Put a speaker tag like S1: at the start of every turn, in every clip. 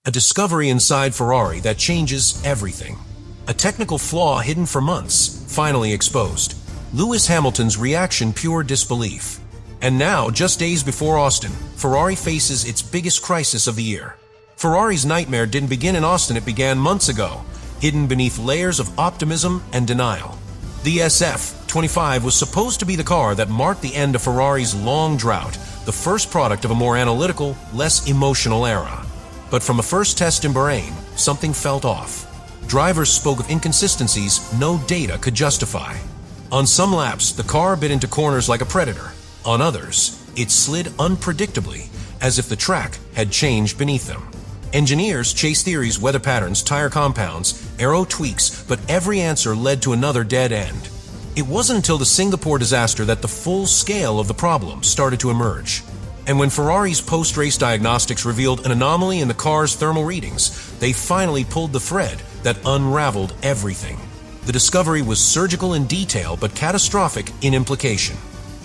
S1: A discovery inside Ferrari that changes everything. A technical flaw hidden for months, finally exposed. Lewis Hamilton's reaction pure disbelief. And now, just days before Austin, Ferrari faces its biggest crisis of the year. Ferrari's nightmare didn't begin in Austin, it began months ago, hidden beneath layers of optimism and denial. The SF25 was supposed to be the car that marked the end of Ferrari's long drought, the first product of a more analytical, less emotional era. But from a first test in Bahrain, something felt off. Drivers spoke of inconsistencies no data could justify. On some laps, the car bit into corners like a predator. On others, it slid unpredictably, as if the track had changed beneath them. Engineers chased theories, weather patterns, tire compounds, aero tweaks, but every answer led to another dead end. It wasn't until the Singapore disaster that the full scale of the problem started to emerge. And when Ferrari's post-race diagnostics revealed an anomaly in the car's thermal readings, they finally pulled the thread that unraveled everything. The discovery was surgical in detail but catastrophic in implication.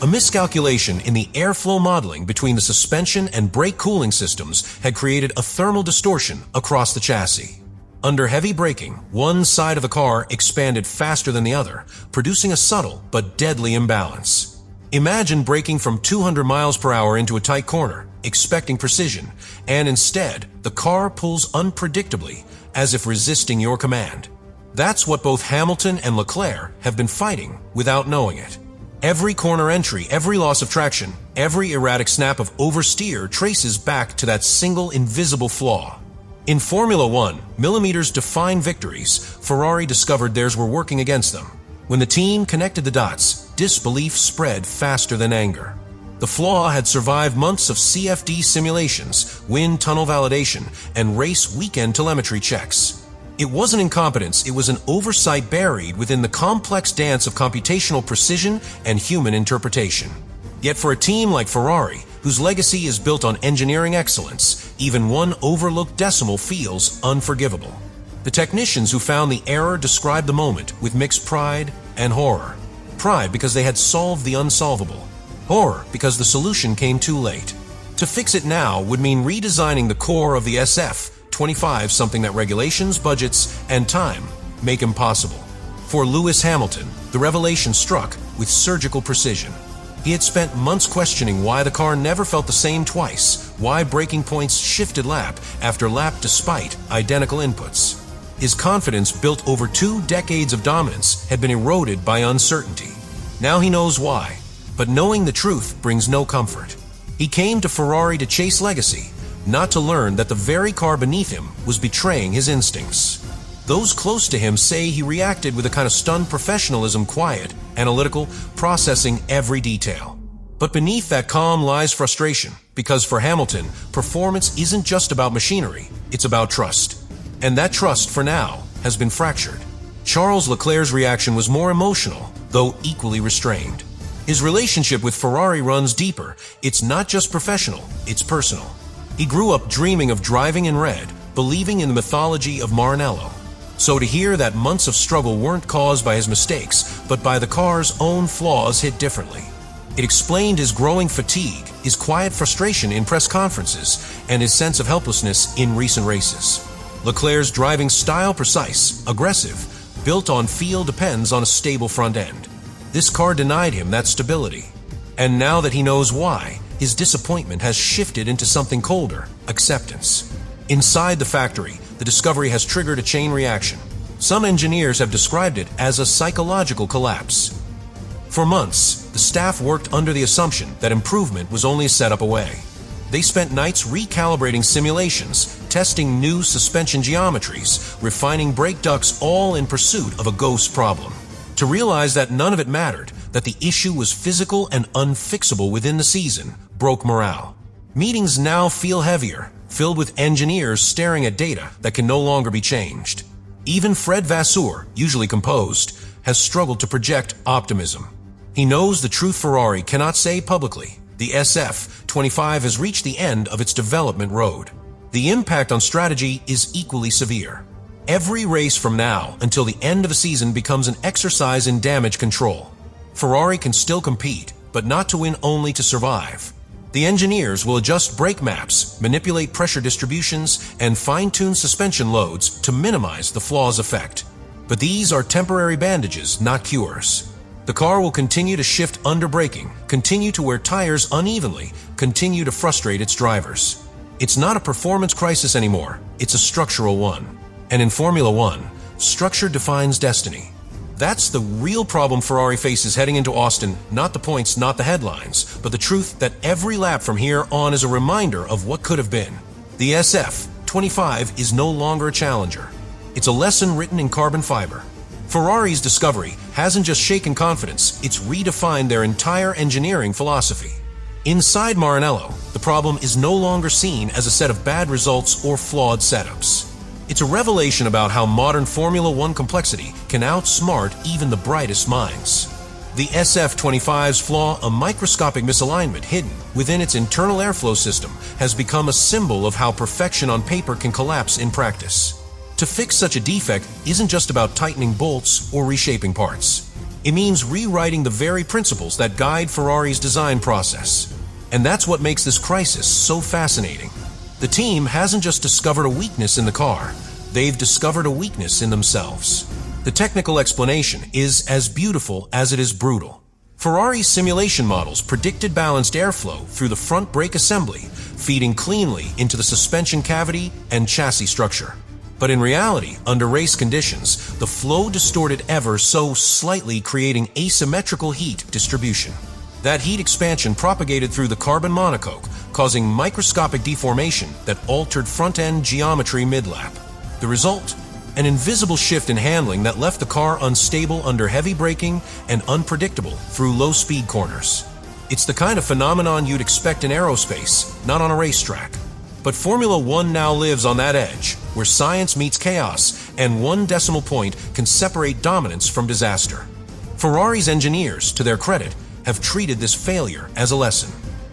S1: A miscalculation in the airflow modeling between the suspension and brake cooling systems had created a thermal distortion across the chassis. Under heavy braking, one side of the car expanded faster than the other, producing a subtle but deadly imbalance. Imagine braking from 200 miles per hour into a tight corner, expecting precision, and instead, the car pulls unpredictably, as if resisting your command. That's what both Hamilton and Leclerc have been fighting without knowing it. Every corner entry, every loss of traction, every erratic snap of oversteer traces back to that single invisible flaw. In Formula One, millimeters define victories. Ferrari discovered theirs were working against them. When the team connected the dots, disbelief spread faster than anger. The flaw had survived months of CFD simulations, wind tunnel validation, and race weekend telemetry checks. It wasn't incompetence, it was an oversight buried within the complex dance of computational precision and human interpretation. Yet for a team like Ferrari, whose legacy is built on engineering excellence, even one overlooked decimal feels unforgivable. The technicians who found the error described the moment with mixed pride and horror. Pride because they had solved the unsolvable. Horror because the solution came too late. To fix it now would mean redesigning the core of the SF25, something that regulations, budgets, and time make impossible. For Lewis Hamilton, the revelation struck with surgical precision. He had spent months questioning why the car never felt the same twice, why braking points shifted lap after lap despite identical inputs. His confidence, built over 2 decades of dominance, had been eroded by uncertainty. Now he knows why, but knowing the truth brings no comfort. He came to Ferrari to chase legacy, not to learn that the very car beneath him was betraying his instincts. Those close to him say he reacted with a kind of stunned professionalism, quiet, analytical, processing every detail. But beneath that calm lies frustration, because for Hamilton, performance isn't just about machinery, it's about trust. And that trust, for now, has been fractured. Charles Leclerc's reaction was more emotional, though equally restrained. His relationship with Ferrari runs deeper. It's not just professional, it's personal. He grew up dreaming of driving in red, believing in the mythology of Maranello. So to hear that months of struggle weren't caused by his mistakes, but by the car's own flaws hit differently. It explained his growing fatigue, his quiet frustration in press conferences, and his sense of helplessness in recent races. Leclerc's driving style, precise, aggressive, built on feel, depends on a stable front end. This car denied him that stability. And now that he knows why, his disappointment has shifted into something colder: acceptance. Inside the factory, the discovery has triggered a chain reaction. Some engineers have described it as a psychological collapse. For months, the staff worked under the assumption that improvement was only a setup away. They spent nights recalibrating simulations, testing new suspension geometries, refining brake ducts, all in pursuit of a ghost problem. To realize that none of it mattered, that the issue was physical and unfixable within the season, broke morale. Meetings now feel heavier, filled with engineers staring at data that can no longer be changed. Even Fred Vasseur, usually composed, has struggled to project optimism. He knows the truth Ferrari cannot say publicly. The SF25 has reached the end of its development road. The impact on strategy is equally severe. Every race from now until the end of the season becomes an exercise in damage control. Ferrari can still compete, but not to win, only to survive. The engineers will adjust brake maps, manipulate pressure distributions, and fine-tune suspension loads to minimize the flaw's effect. But these are temporary bandages, not cures. The car will continue to shift under braking, continue to wear tires unevenly, continue to frustrate its drivers. It's not a performance crisis anymore, it's a structural one. And in Formula One, structure defines destiny. That's the real problem Ferrari faces heading into Austin, not the points, not the headlines, but the truth that every lap from here on is a reminder of what could have been. The SF25 is no longer a challenger. It's a lesson written in carbon fiber. Ferrari's discovery hasn't just shaken confidence, it's redefined their entire engineering philosophy. Inside Maranello, the problem is no longer seen as a set of bad results or flawed setups. It's a revelation about how modern Formula One complexity can outsmart even the brightest minds. The SF25's flaw, a microscopic misalignment hidden within its internal airflow system, has become a symbol of how perfection on paper can collapse in practice. To fix such a defect isn't just about tightening bolts or reshaping parts. It means rewriting the very principles that guide Ferrari's design process. And that's what makes this crisis so fascinating. The team hasn't just discovered a weakness in the car, they've discovered a weakness in themselves. The technical explanation is as beautiful as it is brutal. Ferrari's simulation models predicted balanced airflow through the front brake assembly, feeding cleanly into the suspension cavity and chassis structure. But in reality, under race conditions, the flow distorted ever so slightly, creating asymmetrical heat distribution. That heat expansion propagated through the carbon monocoque, causing microscopic deformation that altered front-end geometry mid-lap. The result? An invisible shift in handling that left the car unstable under heavy braking and unpredictable through low-speed corners. It's the kind of phenomenon you'd expect in aerospace, not on a racetrack. But Formula One now lives on that edge, where science meets chaos, and one decimal point can separate dominance from disaster. Ferrari's engineers, to their credit, have treated this failure as a lesson.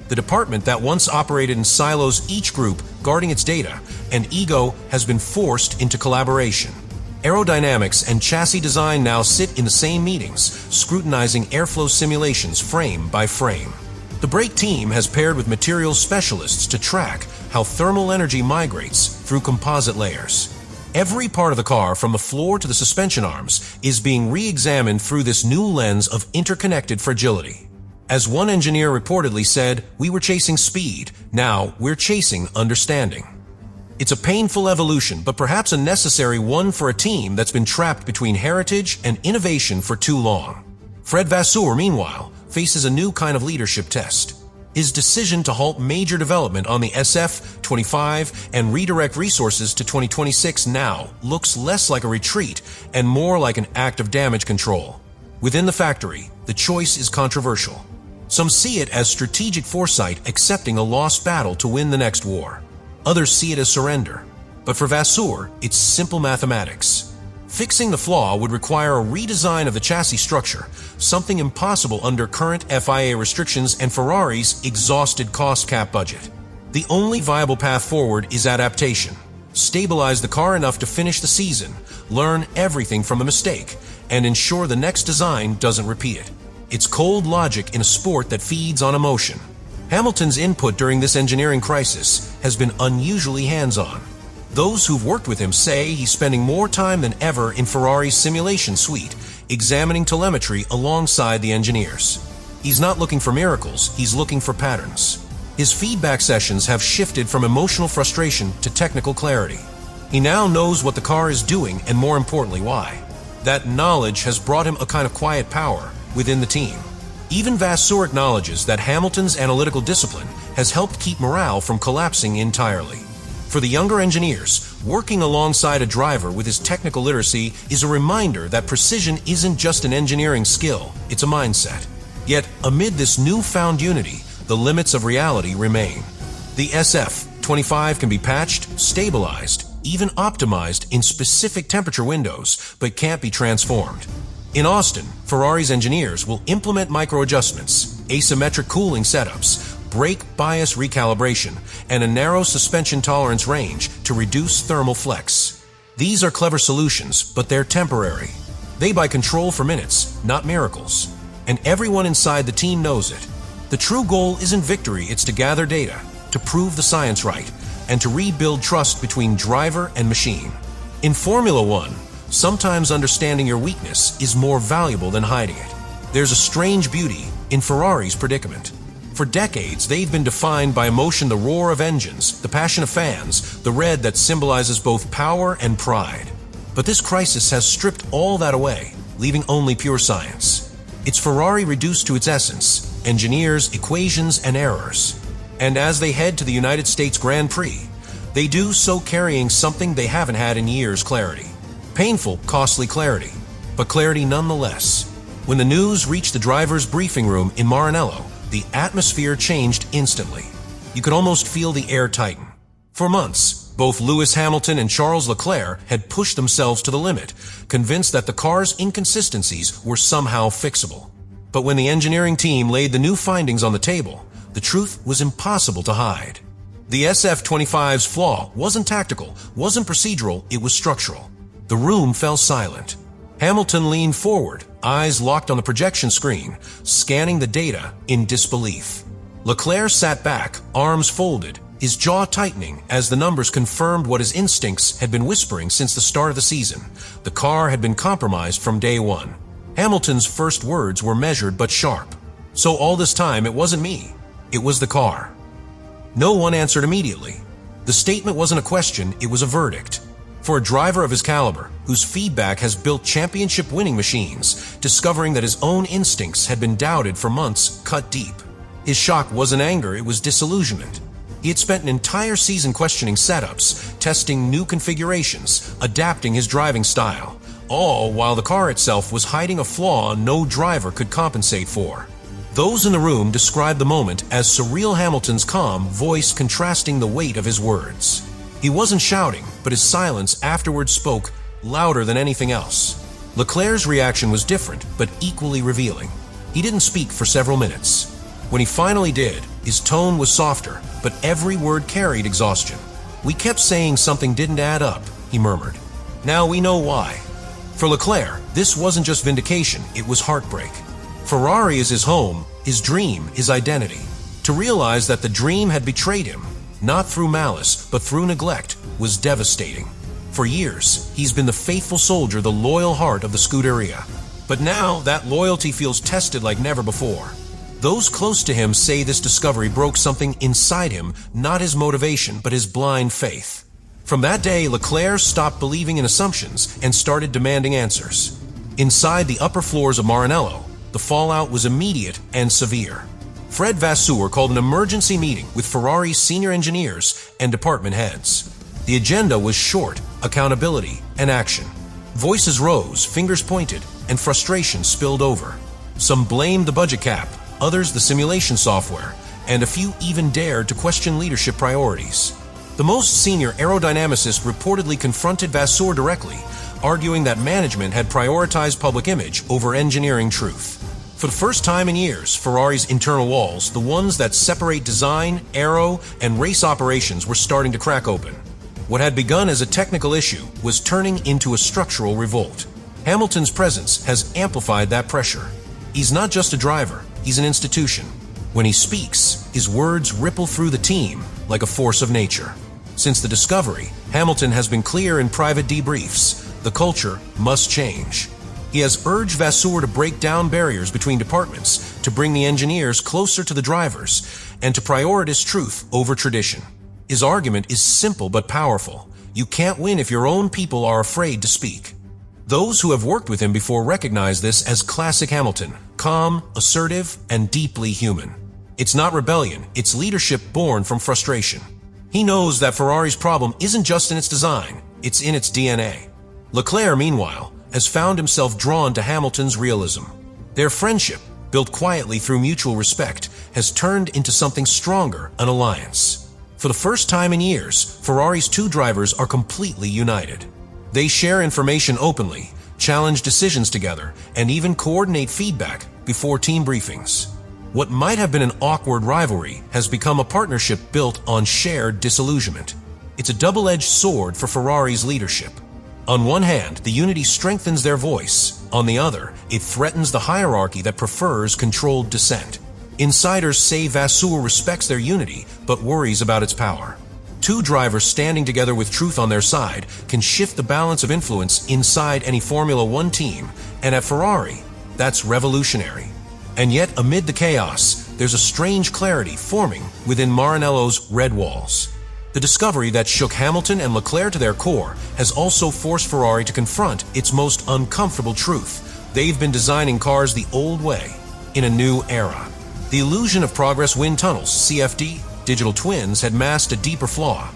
S1: The department that once operated in silos, each group guarding its data and ego, has been forced into collaboration. Aerodynamics and chassis design now sit in the same meetings, scrutinizing airflow simulations frame by frame. The brake team has paired with materials specialists to track how thermal energy migrates through composite layers. Every part of the car, from the floor to the suspension arms, is being re-examined through this new lens of interconnected fragility. As one engineer reportedly said, "We were chasing speed, now we're chasing understanding." It's a painful evolution, but perhaps a necessary one for a team that's been trapped between heritage and innovation for too long. Fred Vasseur, meanwhile, faces a new kind of leadership test. His decision to halt major development on the SF25 and redirect resources to 2026 now looks less like a retreat and more like an act of damage control. Within the factory, the choice is controversial. Some see it as strategic foresight, accepting a lost battle to win the next war. Others see it as surrender. But for Vasseur, it's simple mathematics. Fixing the flaw would require a redesign of the chassis structure, something impossible under current FIA restrictions and Ferrari's exhausted cost cap budget. The only viable path forward is adaptation. Stabilize the car enough to finish the season, learn everything from the mistake, and ensure the next design doesn't repeat it. It's cold logic in a sport that feeds on emotion. Hamilton's input during this engineering crisis has been unusually hands-on. Those who've worked with him say he's spending more time than ever in Ferrari's simulation suite, examining telemetry alongside the engineers. He's not looking for miracles, he's looking for patterns. His feedback sessions have shifted from emotional frustration to technical clarity. He now knows what the car is doing and, more importantly, why. That knowledge has brought him a kind of quiet power within the team. Even Vasseur acknowledges that Hamilton's analytical discipline has helped keep morale from collapsing entirely. For the younger engineers, working alongside a driver with his technical literacy is a reminder that precision isn't just an engineering skill, it's a mindset. Yet, amid this newfound unity, the limits of reality remain. The SF25 can be patched, stabilized, even optimized in specific temperature windows, but can't be transformed. In Austin, Ferrari's engineers will implement micro-adjustments, asymmetric cooling setups, brake bias recalibration, and a narrow suspension tolerance range to reduce thermal flex. These are clever solutions, but they're temporary. They buy control for minutes, not miracles. And everyone inside the team knows it. The true goal isn't victory, it's to gather data, to prove the science right, and to rebuild trust between driver and machine. In Formula One, sometimes understanding your weakness is more valuable than hiding it. There's a strange beauty in Ferrari's predicament. For decades, they've been defined by emotion, the roar of engines, the passion of fans, the red that symbolizes both power and pride. But this crisis has stripped all that away, leaving only pure science. It's Ferrari reduced to its essence: engineers, equations, and errors. And as they head to the United States Grand Prix, they do so carrying something they haven't had in years: clarity. Painful, costly clarity, but clarity nonetheless. When the news reached the driver's briefing room in Maranello, the atmosphere changed instantly. You could almost feel the air tighten. For months, both Lewis Hamilton and Charles Leclerc had pushed themselves to the limit, convinced that the car's inconsistencies were somehow fixable. But when the engineering team laid the new findings on the table, the truth was impossible to hide. The SF25's flaw wasn't tactical, wasn't procedural, it was structural. The room fell silent. Hamilton leaned forward, eyes locked on the projection screen, scanning the data in disbelief. Leclerc sat back, arms folded, his jaw tightening as the numbers confirmed what his instincts had been whispering since the start of the season. The car had been compromised from day one. Hamilton's first words were measured but sharp. So all this time, it wasn't me. It was the car. No one answered immediately. The statement wasn't a question, it was a verdict. For a driver of his caliber, whose feedback has built championship-winning machines, discovering that his own instincts had been doubted for months cut deep. His shock wasn't anger, it was disillusionment. He had spent an entire season questioning setups, testing new configurations, adapting his driving style, all while the car itself was hiding a flaw no driver could compensate for. Those in the room described the moment as surreal, Hamilton's calm voice contrasting the weight of his words. He wasn't shouting, but his silence afterwards spoke louder than anything else. Leclerc's reaction was different, but equally revealing. He didn't speak for several minutes. When he finally did, his tone was softer, but every word carried exhaustion. "We kept saying something didn't add up," he murmured. "Now we know why." For Leclerc, this wasn't just vindication, it was heartbreak. Ferrari is his home, his dream, his identity. To realize that the dream had betrayed him, not through malice, but through neglect, was devastating. For years, he's been the faithful soldier, the loyal heart of the Scuderia. But now, that loyalty feels tested like never before. Those close to him say this discovery broke something inside him, not his motivation, but his blind faith. From that day, Leclerc stopped believing in assumptions and started demanding answers. Inside the upper floors of Maranello, the fallout was immediate and severe. Fred Vasseur called an emergency meeting with Ferrari's senior engineers and department heads. The agenda was short: accountability and action. Voices rose, fingers pointed, and frustration spilled over. Some blamed the budget cap, others the simulation software, and a few even dared to question leadership priorities. The most senior aerodynamicist reportedly confronted Vasseur directly, arguing that management had prioritized public image over engineering truth. For the first time in years, Ferrari's internal walls, the ones that separate design, aero, and race operations, were starting to crack open. What had begun as a technical issue was turning into a structural revolt. Hamilton's presence has amplified that pressure. He's not just a driver, he's an institution. When he speaks, his words ripple through the team like a force of nature. Since the discovery, Hamilton has been clear in private debriefs: the culture must change. He has urged Vasseur to break down barriers between departments, to bring the engineers closer to the drivers, and to prioritize truth over tradition. His argument is simple but powerful. You can't win if your own people are afraid to speak. Those who have worked with him before recognize this as classic Hamilton: calm, assertive, and deeply human. It's not rebellion, it's leadership born from frustration. He knows that Ferrari's problem isn't just in its design, it's in its DNA. Leclerc, meanwhile, has found himself drawn to Hamilton's realism. Their friendship, built quietly through mutual respect, has turned into something stronger: an alliance. For the first time in years, Ferrari's two drivers are completely united. They share information openly, challenge decisions together, and even coordinate feedback before team briefings. What might have been an awkward rivalry has become a partnership built on shared disillusionment. It's a double-edged sword for Ferrari's leadership. On one hand, the unity strengthens their voice. On the other, it threatens the hierarchy that prefers controlled dissent. Insiders say Vasseur respects their unity, but worries about its power. Two drivers standing together with truth on their side can shift the balance of influence inside any Formula One team, and at Ferrari, that's revolutionary. And yet, amid the chaos, there's a strange clarity forming within Maranello's red walls. The discovery that shook Hamilton and Leclerc to their core has also forced Ferrari to confront its most uncomfortable truth. They've been designing cars the old way, in a new era. The illusion of progress wind tunnels, CFD, digital twins, had masked a deeper flaw: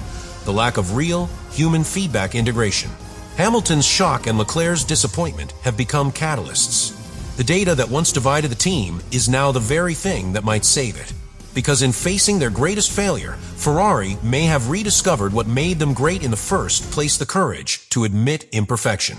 S1: the lack of real, human feedback integration. Hamilton's shock and Leclerc's disappointment have become catalysts. The data that once divided the team is now the very thing that might save it. Because in facing their greatest failure, Ferrari may have rediscovered what made them great in the first place: the courage to admit imperfection.